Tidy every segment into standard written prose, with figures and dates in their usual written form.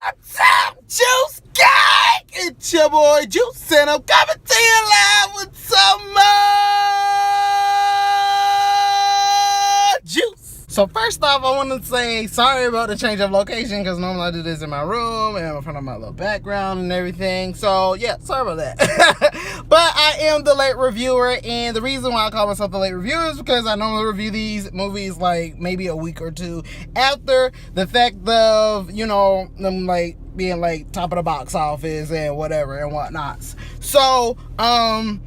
What's up, Juice Gang? It's your boy Juice, and I'm coming to you live with some more juice. So first off, I want to say sorry about the change of location, because normally I do this in my room and in front of my little background and everything. So yeah, sorry about that. But I am the late reviewer, and the reason why I call myself the late reviewer is because I normally review these movies like maybe a week or two after the fact of, you know, them like being like top of the box office and whatever and whatnots. So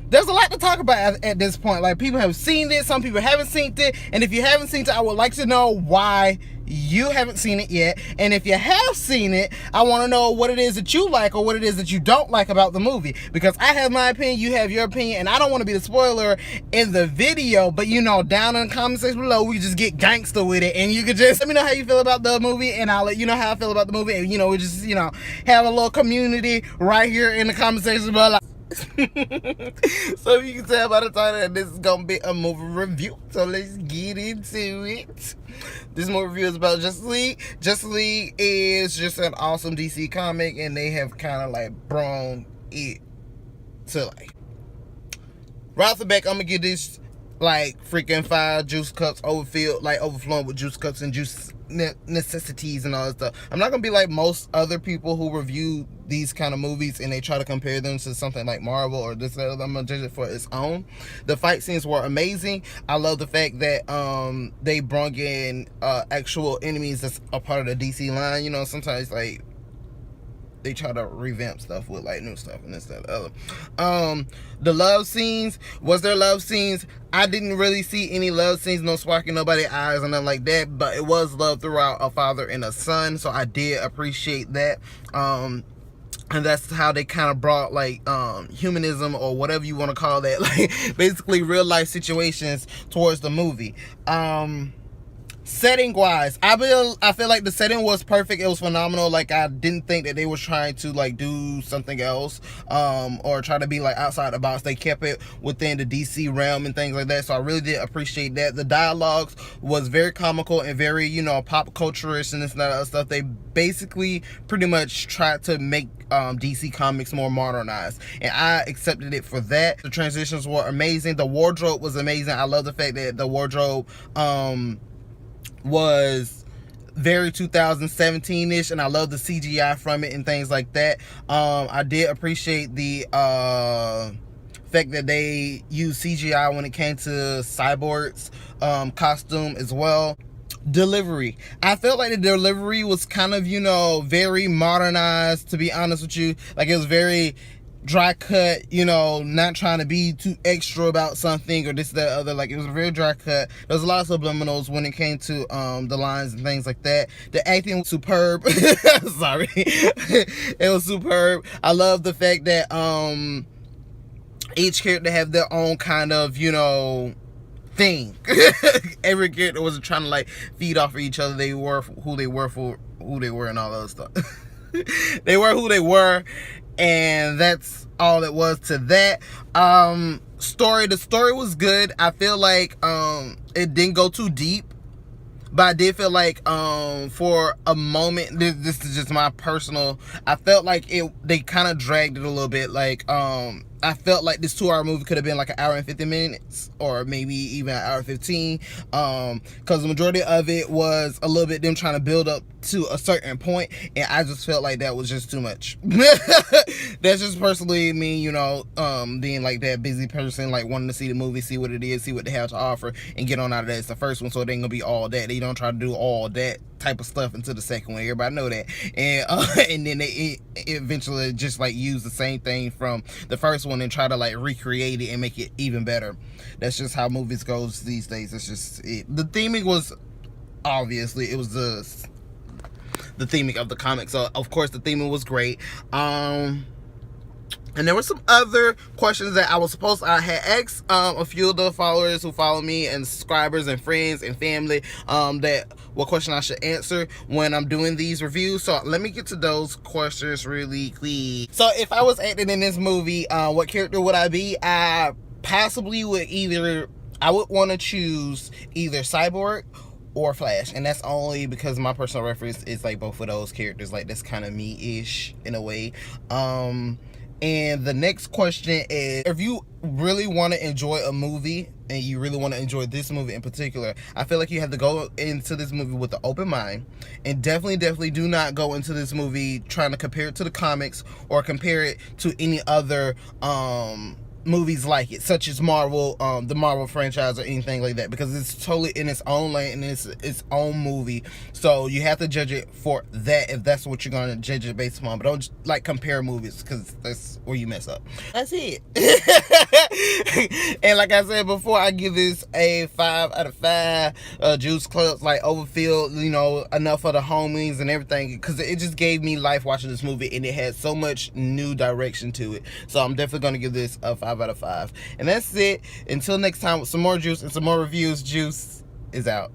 there's a lot to talk about at this point. Like, people have seen it, some people haven't seen it, and if you haven't seen it, I would like to know why you haven't seen it yet. And if you have seen it, I want to know what it is that you like or what it is that you don't like about the movie, because I have my opinion, you have your opinion, and I don't want to be the spoiler in the video. But you know, down in the comment section below, we just get gangster with it, and you can just let me know how you feel about the movie, and I'll let you know how I feel about the movie, and you know, we just, you know, have a little community right here in the comment section below. So you can tell by the title that this is gonna be a movie review, so let's get into it. This movie review is about Justice League. Justice League is just an awesome DC comic, and they have kind of like brought it to like right off the back. I'm gonna give this like freaking 5 juice cups overflowing with juice cups and juice necessities and all that stuff. I'm not gonna be like most other people who review these kind of movies and they try to compare them to something like Marvel or this or that. I'm gonna judge it for its own. The fight scenes were amazing. I love the fact that they brought in actual enemies that's a part of the DC line. You know, sometimes like they try to revamp stuff with like new stuff and this, that, the other. The love scenes, was there love scenes? I didn't really see any love scenes, no sparking nobody's eyes or nothing like that, but it was love throughout, a father and a son, so I did appreciate that. And that's how they kind of brought like humanism or whatever you want to call that, like basically real life situations towards the movie. Setting wise, I feel like the setting was perfect. It was phenomenal. Like, I didn't think that they were trying to like do something else or try to be like outside the box. They kept it within the DC realm and things like that, so I really did appreciate that. The dialogues was very comical and very, you know, pop culture-ish and this and that other stuff. They basically pretty much tried to make DC Comics more modernized, and I accepted it for that. The transitions were amazing. The wardrobe was amazing. I love the fact that the wardrobe was very 2017-ish, and I love the CGI from it and things like that. I did appreciate the fact that they used CGI when it came to Cyborg's costume as well. Delivery, I felt like the delivery was kind of, you know, very modernized, to be honest with you. Like, it was very dry cut, you know, not trying to be too extra about something or this, that, other. Like, it was a very dry cut. There was a lot of subliminals when it came to the lines and things like that. The acting was superb. Sorry. It was superb. I love the fact that each character have their own kind of, you know, thing. Every character wasn't trying to like feed off of each other. They were who they were for who they were and all that other stuff. They were who they were, and that's all it was to that. The story was good. I feel like it didn't go too deep, but I did feel like for a moment, this is just my personal, I felt like they kind of dragged it a little bit. Like I felt like this 2-hour movie could have been like 1 hour and 50 minutes or maybe even 1 hour and 15, because the majority of it was a little bit them trying to build up to a certain point, and I just felt like that was just too much. That's just personally me, you know, being like that busy person, like wanting to see the movie, see what it is, see what they have to offer, and get on out of that. It's the first one, so it ain't gonna be all that. They don't try to do all that type of stuff into the second one. Everybody know that. And then they eventually just like use the same thing from the first one and try to like recreate it and make it even better. That's just how movies goes these days. That's just it. The theming was, obviously, it was the theming of the comic, so of course the theming was great. And there were some other questions that I had asked a few of the followers who follow me and subscribers and friends and family that what question I should answer when I'm doing these reviews. So let me get to those questions really quick. So if I was acting in this movie, what character would I be? I possibly would I would want to choose either Cyborg or Flash, and that's only because my personal reference is like both of those characters. Like that's kind of me-ish in a way. And the next question is, if you really want to enjoy a movie, and you really want to enjoy this movie in particular, I feel like you have to go into this movie with an open mind, and definitely do not go into this movie trying to compare it to the comics or compare it to any other movies like it, such as Marvel, the Marvel franchise or anything like that, because it's totally in its own lane and it's its own movie. So you have to judge it for that, if that's what you're going to judge it based upon. But don't like compare movies, because that's where you mess up. That's it. And like I said before, I give this a 5 out of 5. Juice Club's like overfilled, you know, enough for the homies and everything, because it just gave me life watching this movie, and it had so much new direction to it. So I'm definitely going to give this a 5 out of 5. And that's it. Until next time with some more juice and some more reviews, Juice is out.